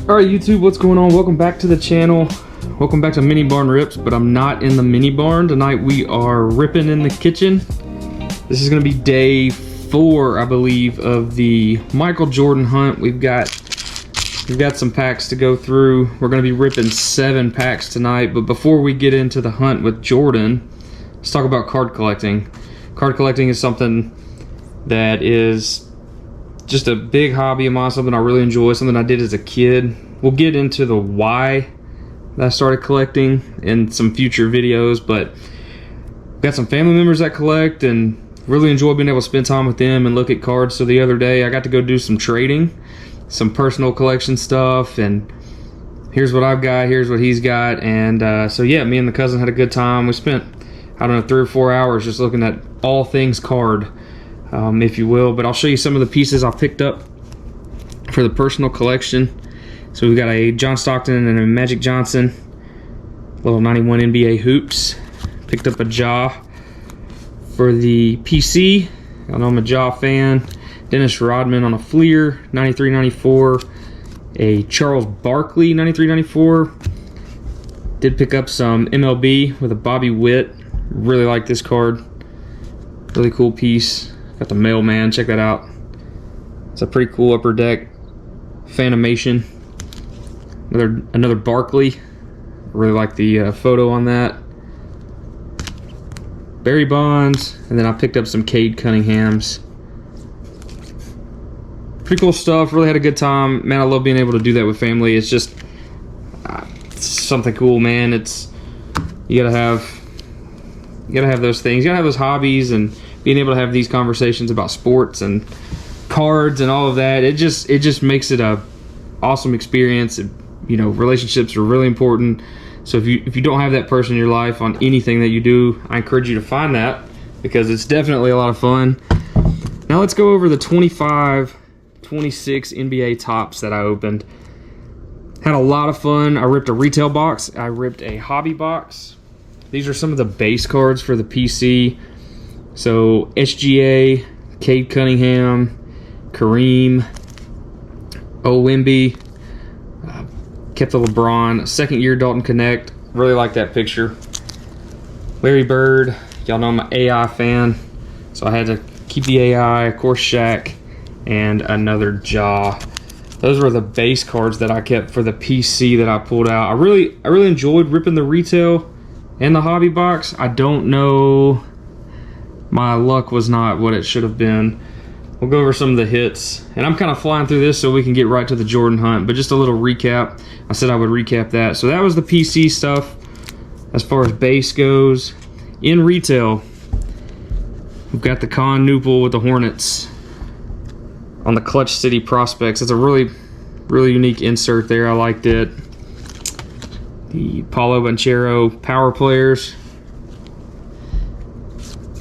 Alright YouTube, what's going on? Welcome back to the channel. Welcome back to Mini Barn Rips, but I'm not in the mini barn. Tonight we are ripping in the kitchen. This is going to be day 4, I believe, of the Michael Jordan hunt. We've got some packs to go through. We're going to be ripping 7 packs tonight, but before we get into the hunt with Jordan, let's talk about card collecting. Card collecting is something that is just a big hobby of mine, something I really enjoy, something I did as a kid. We'll get into the why that I started collecting in some future videos, but I've got some family members that collect and really enjoy being able to spend time with them and look at cards. So the other day I got to go do some trading, some personal collection stuff, and here's what I've got, here's what he's got, and so yeah, me and the cousin had a good time. We spent, I don't know, 3 or 4 hours just looking at all things card, if you will. But I'll show you some of the pieces I picked up for the personal collection. So we've got a John Stockton and a Magic Johnson, little 91 NBA hoops. Picked up a Ja for the PC. I know I'm a Ja fan. Dennis Rodman on a Fleer, 93-94. A Charles Barkley, 93-94. Did pick up some MLB with a Bobby Witt. Really like this card. Really cool piece. Got the Mailman, check that out. It's a pretty cool upper deck Fanimation. Another Barkley. Really like the photo on that. Barry Bonds, and then I picked up some Cade Cunninghams. Pretty cool stuff. Really had a good time, man. I love being able to do that with family. It's just it's something cool, man. You gotta have those things. You gotta have those hobbies, and being able to have these conversations about sports and cards and all of that. It just makes it a awesome experience. You know, relationships are really important. So if you don't have that person in your life on anything that you do, I encourage you to find that, because it's definitely a lot of fun. Now let's go over the 25-26 NBA Topps that I opened. Had a lot of fun. I ripped a retail box. I ripped a hobby box. These are some of the base cards for the PC. So SGA, Cade Cunningham, Kareem, Wemby, kept the LeBron, second year Dalton Connect. Really like that picture. Larry Bird, y'all know I'm an AI fan, so I had to keep the AI. Of course, Shaq, and another Ja. Those were the base cards that I kept for the PC that I pulled out. I really enjoyed ripping the retail and the hobby box. I don't know, my luck was not what it should have been. We'll go over some of the hits, and I'm kind of flying through this so we can get right to the Jordan hunt, but just a little recap. I said I would recap that. So that was the PC stuff as far as base goes. In retail, we've got the Con Newpol with the Hornets on the Clutch City Prospects. It's a really unique insert there. I liked it. The Paulo Banchero Power Players.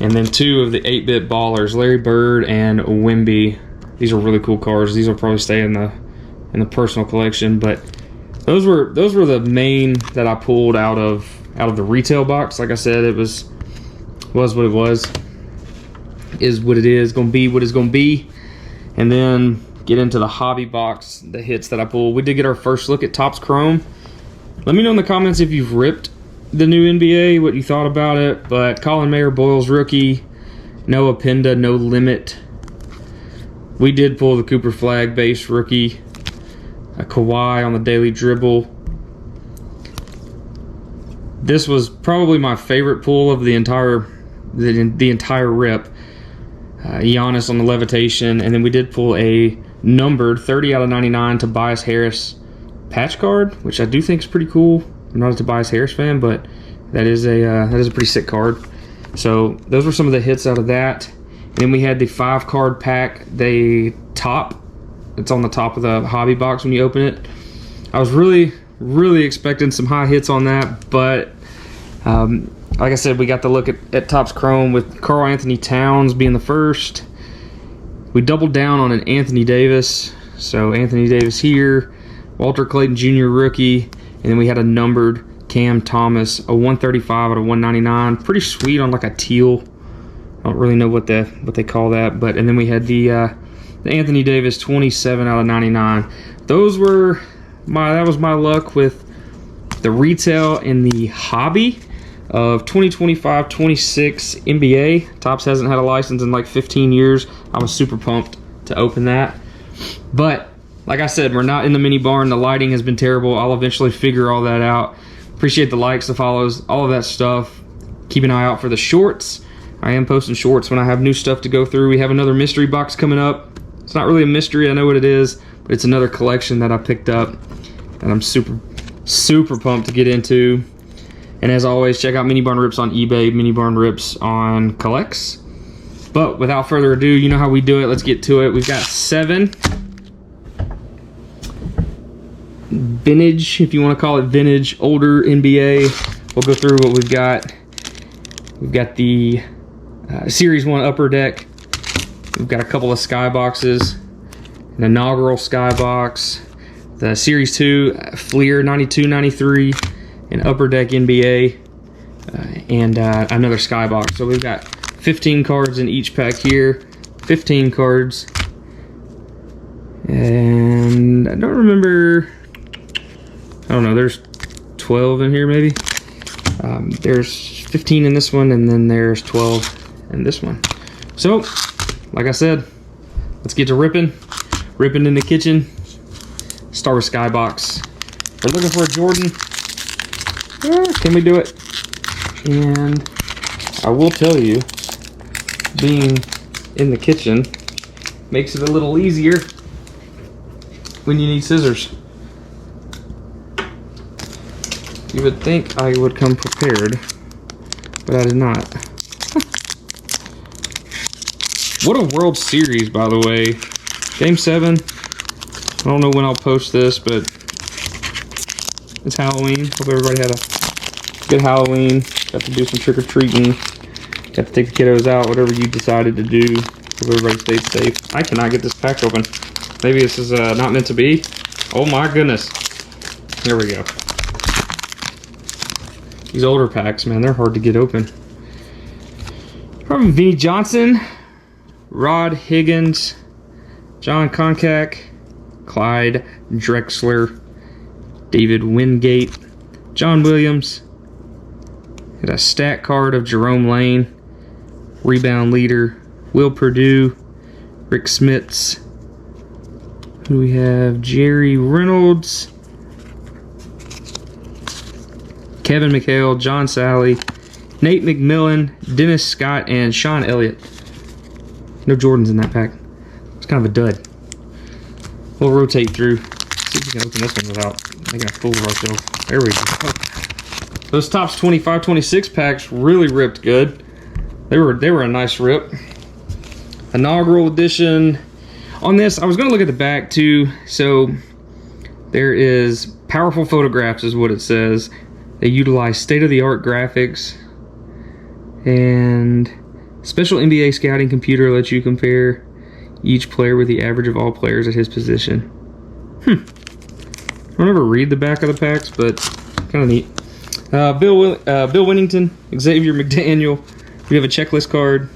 And then 2 of the 8-bit ballers, Larry Bird and Wemby. These are really cool cards. These will probably stay in the personal collection, but those were the main that I pulled out of the retail box. Like I said, it was what it was, is what it is, gonna be what it's gonna be. And then get into the hobby box, the hits that I pulled. We did get our first look at Topps Chrome. Let me know in the comments if you've ripped the new NBA, what you thought about it. But Colin Mayer Boyles rookie, Noah Penda No Limit. We did pull the Cooper Flag base rookie, a Kawhi on the Daily Dribble. This was probably my favorite pull of the entire rip. Giannis on the Levitation, and then we did pull a numbered 30/99 Tobias Harris patch card, which I do think is pretty cool. I'm not a Tobias Harris fan, but that is a pretty sick card. So those were some of the hits out of that. And then we had the 5-card pack, the top. It's on the top of the hobby box when you open it. I was really expecting some high hits on that, but like I said, we got to look at Topps Chrome with Karl Anthony Towns being the first. We doubled down on an Anthony Davis. So Anthony Davis here, Walter Clayton Jr. rookie. And then we had a numbered Cam Thomas, a 135/199. Pretty sweet on like a teal. I don't really know what they call that. And then we had the Anthony Davis 27/99. Those were that was my luck with the retail and the hobby of 2025-26 NBA. Topps hasn't had a license in like 15 years. I was super pumped to open that. But like I said, we're not in the mini barn. The lighting has been terrible. I'll eventually figure all that out. Appreciate the likes, the follows, all of that stuff. Keep an eye out for the shorts. I am posting shorts when I have new stuff to go through. We have another mystery box coming up. It's not really a mystery, I know what it is, but it's another collection that I picked up and I'm super pumped to get into. And as always, check out Mini Barn Rips on eBay, Mini Barn Rips on Collects. But without further ado, you know how we do it. Let's get to it. We've got 7 vintage, if you want to call it vintage, older NBA. We'll go through what we've got. We've got the Series 1 Upper Deck. We've got a couple of skyboxes, an inaugural skybox, the Series 2 Fleer 92-93, an Upper Deck NBA, and another skybox. So we've got 15 cards in each pack here, 15 cards. And I don't remember, I don't know, there's 12 in here maybe. There's 15 in this one, and then there's 12 in this one. So, like I said, let's get to ripping in the kitchen. Start with skybox. We're looking for a Jordan. Can we do it? And I will tell you, being in the kitchen makes it a little easier when you need scissors. You would think I would come prepared, but I did not. What a World Series, by the way. Game 7. I don't know when I'll post this, but it's Halloween. Hope everybody had a good Halloween. Got to do some trick-or-treating. Got to take the kiddos out, whatever you decided to do. Hope everybody stayed safe. I cannot get this pack open. Maybe this is not meant to be. Oh my goodness. Here we go. These older packs, man, they're hard to get open. From Vinnie Johnson, Rod Higgins, John Koncak, Clyde Drexler, David Wingate, John Williams. Got a stat card of Jerome Lane, rebound leader, Will Perdue, Rick Smits. Who do we have? Jerry Reynolds, Kevin McHale, John Sally, Nate McMillan, Dennis Scott, and Sean Elliott. No Jordans in that pack. It's kind of a dud. We'll rotate through. See if we can open this one without making a fool of ourselves. There we go. Those Topps 25-26 packs really ripped good. They were a nice rip. Inaugural edition. On this, I was going to look at the back too. So there is powerful photographs is what it says. They utilize state-of-the-art graphics, and special NBA scouting computer lets you compare each player with the average of all players at his position. I don't ever read the back of the packs, but kind of neat. Bill Winnington, Xavier McDaniel. We have a checklist card.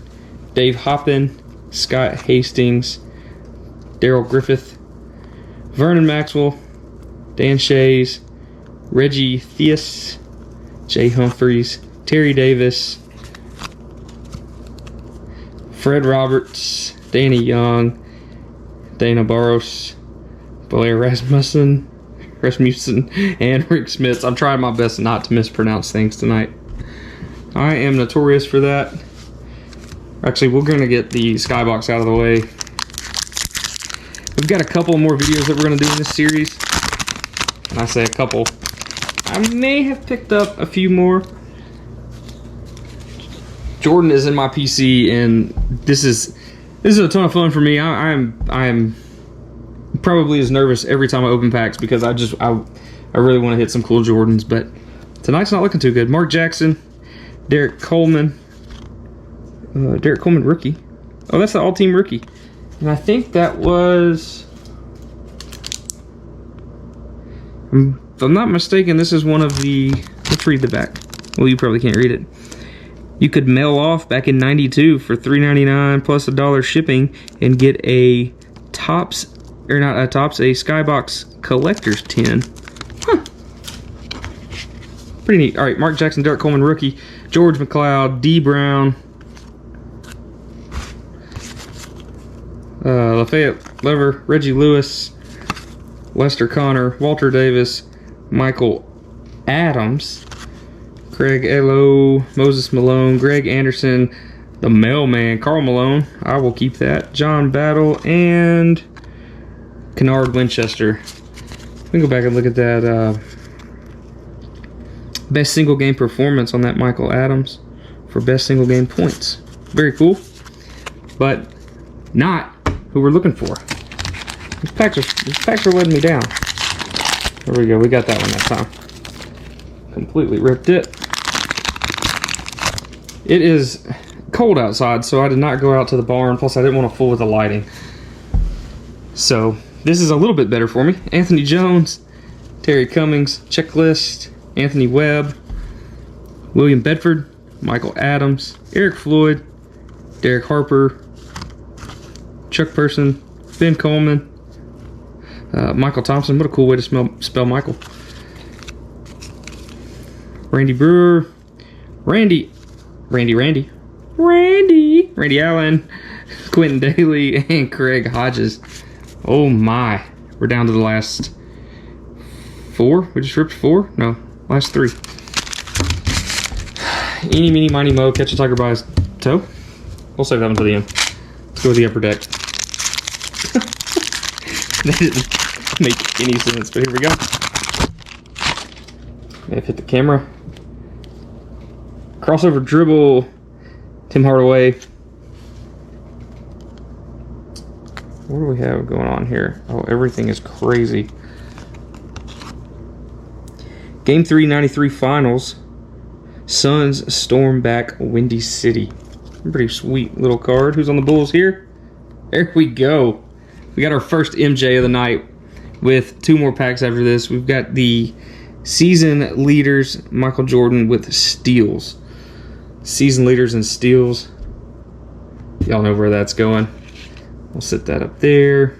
Dave Hoppin, Scott Hastings, Daryl Griffith, Vernon Maxwell, Dan Shays, Reggie Theus, Jay Humphreys, Terry Davis, Fred Roberts, Danny Young, Dana Barros, Blair Rasmussen, and Rick Smits. I'm trying my best not to mispronounce things tonight. I am notorious for that. Actually, we're going to get the skybox out of the way. We've got a couple more videos that we're going to do in this series. And I say a couple. I may have picked up a few more. Jordan is in my PC, and this is a ton of fun for me. I am probably as nervous every time I open packs because I really want to hit some cool Jordans, but tonight's not looking too good. Mark Jackson, Derek Coleman rookie. Oh, that's the all-team rookie. And I think that was, if I'm not mistaken, this is one of the, let's read the back. Well, you probably can't read it. You could mail off back in '92 for $3.99 plus $1 shipping and get a Topps or not Topps, a Skybox Collector's tin. Huh. Pretty neat. All right, Mark Jackson, Derek Coleman rookie, George McLeod, D. Brown, Lafayette Lever, Reggie Lewis, Lester Connor, Walter Davis, Michael Adams, Craig Elo, Moses Malone, Greg Anderson, the mailman, Carl Malone. I will keep that. John Battle and Kennard Winchester. We can go back and look at that best single game performance on that Michael Adams for best single game points. Very cool, but not who we're looking for. These packs are letting me down. There we go. We got that one that time. Completely ripped it. It is cold outside, so I did not go out to the barn. Plus, I didn't want to fool with the lighting. So this is a little bit better for me. Anthony Jones, Terry Cummings, Checklist, Anthony Webb, William Bedford, Michael Adams, Eric Floyd, Derek Harper, Chuck Person, Ben Coleman, Michael Thompson. What a cool way to spell Michael. Randy Brewer, Randy Allen, Quentin Daly, and Craig Hodges. Oh my. We're down to the last 4. We just ripped 4? No, last 3. Eeny, meeny, miny, mo, catch a tiger by his toe. We'll save that one to the end. Let's go with the upper deck. That didn't make any sense, but here we go. May have hit the camera. Crossover dribble, Tim Hardaway. What do we have going on here? Oh, everything is crazy. Game 3, 93 finals. Suns storm back Windy City. Pretty sweet little card. Who's on the Bulls here? There we go. We got our first MJ of the night with 2 more packs after this. We've got the season leaders, Michael Jordan with steals. Season leaders and steals. Y'all know where that's going. We'll set that up there.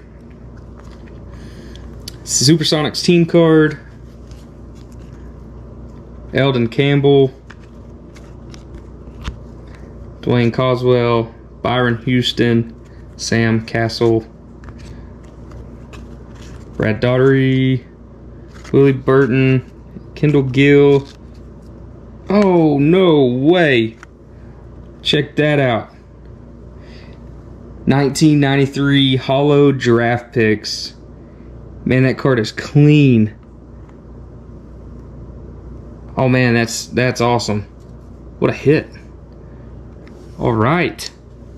Supersonics team card. Eldon Campbell. Dwayne Coswell. Byron Houston. Sam Castle. Brad Daugherty. Willie Burton. Kendall Gill. Oh, no way. Check that out. 1993 Holo Draft Picks. Man, that card is clean. Oh man, that's awesome. What a hit. All right.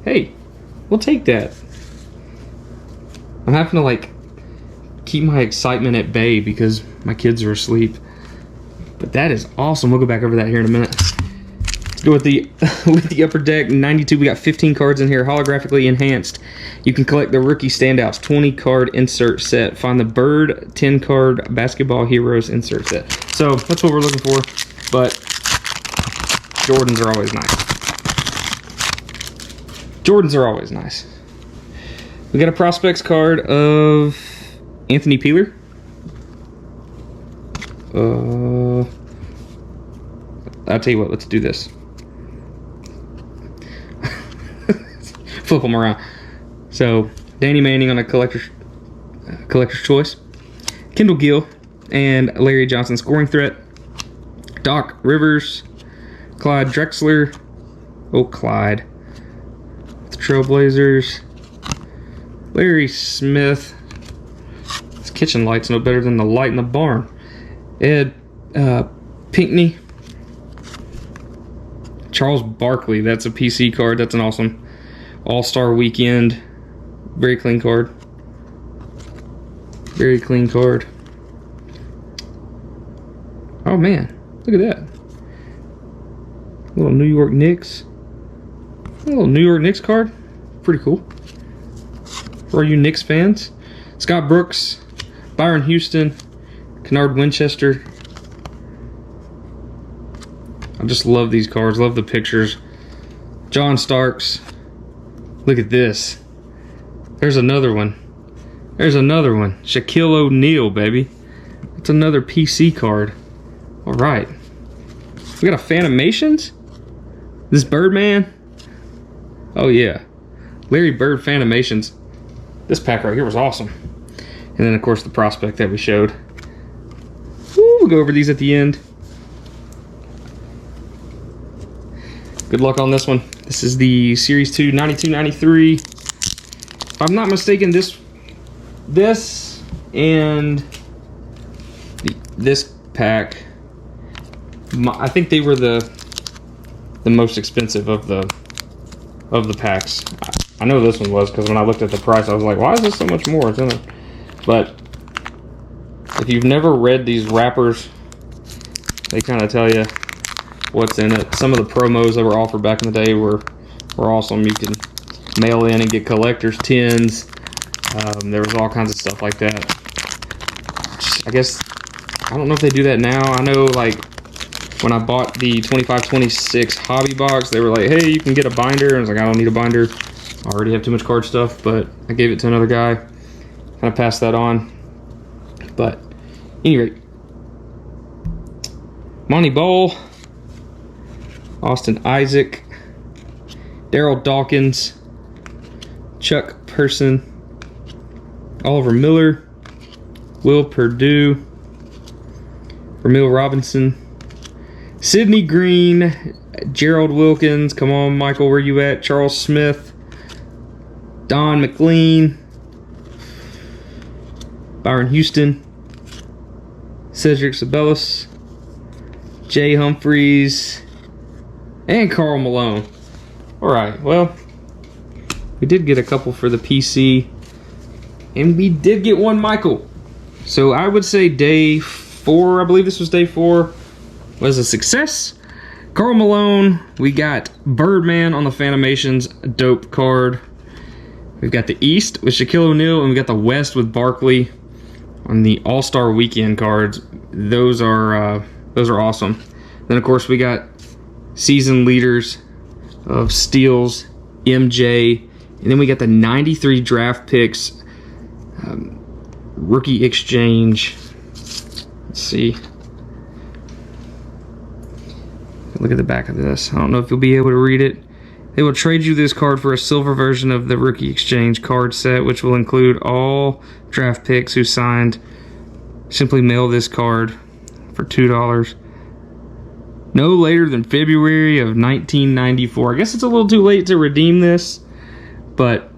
Hey, we'll take that. I'm having to keep my excitement at bay because my kids are asleep. But that is awesome. We'll go back over that here in a minute. Let's go with the upper deck 92. We got 15 cards in here, holographically enhanced. You can collect the rookie standouts 20 card insert set. Find the Bird 10 card basketball heroes insert set. So that's what we're looking for. But Jordans are always nice. Jordans are always nice. We got a prospects card of Anthony Peeler. I'll tell you what, let's do this. Flip them around. So, Danny Manning on a collector's choice. Kendall Gill and Larry Johnson scoring threat. Doc Rivers. Clyde Drexler. Oh, Clyde. The Trailblazers. Larry Smith. This kitchen light's no better than the light in the barn. Ed Pinckney. Charles Barkley. That's a PC card. That's an awesome All-Star Weekend. Very clean card. Very clean card. Oh man, look at that. Little New York Knicks. A little New York Knicks card. Pretty cool. For all you Knicks fans. Scott Brooks. Byron Houston. Kennard Winchester. I just love these cards. Love the pictures. John Starks. Look at this. There's another one. There's another one. Shaquille O'Neal, baby. That's another PC card. All right. We got a Fanimations? This Birdman? Oh, yeah. Larry Bird Fanimations. This pack right here was awesome. And then, of course, the prospect that we showed. Woo, we'll go over these at the end. Good luck on this one. This is the Series 2 92-93. If I'm not mistaken, this and this pack, I think they were the most expensive of the packs. I know this one was, because when I looked at the price, I was like, why is this so much more? It's in it. But if you've never read these wrappers, they kind of tell you what's in it. Some of the promos that were offered back in the day were awesome. You can mail in and get collector's tins. There was all kinds of stuff like that. I guess, I don't know if they do that now. I know, like, when I bought the 25-26 hobby box, they were like, hey, you can get a binder. And I was like, I don't need a binder. I already have too much card stuff, but I gave it to another guy. Kind of passed that on. But, at any rate, Monty Ball, Austin Isaac, Daryl Dawkins, Chuck Person, Oliver Miller, Will Perdue, Ramil Robinson, Sidney Green, Gerald Wilkins, come on Michael, where you at? Charles Smith, Don McLean, Byron Houston, Cedric Sabelis, Jay Humphreys, and Karl Malone. Alright, well, we did get a couple for the PC, and we did get one Michael. So I would say day 4, I believe this was day 4, was a success. Karl Malone, we got Birdman on the Fanimations, a dope card. We've got the East with Shaquille O'Neal, and we got the West with Barkley on the All-Star Weekend cards. Those are awesome. Then of course we got season leaders of steals, MJ, and then we got the 93 draft picks, rookie exchange. Let's see. Look at the back of this. I don't know if you'll be able to read it. They will trade you this card for a silver version of the rookie exchange card set, which will include all draft picks who signed. Simply mail this card for $2. No later than February of 1994. I guess it's a little too late to redeem this, but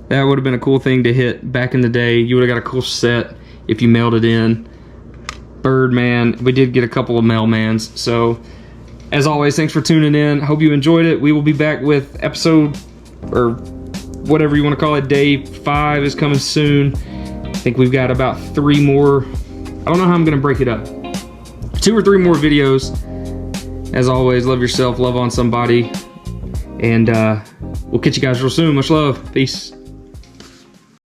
that would have been a cool thing to hit back in the day. You would have got a cool set if you mailed it in. Birdman. We did get a couple of mailmans. So, as always, thanks for tuning in. Hope you enjoyed it. We will be back with episode, or whatever you want to call it, day 5 is coming soon. I think we've got about 3 more. I don't know how I'm going to break it up. 2 or 3 more videos. As always, love yourself, love on somebody. And we'll catch you guys real soon. Much love. Peace.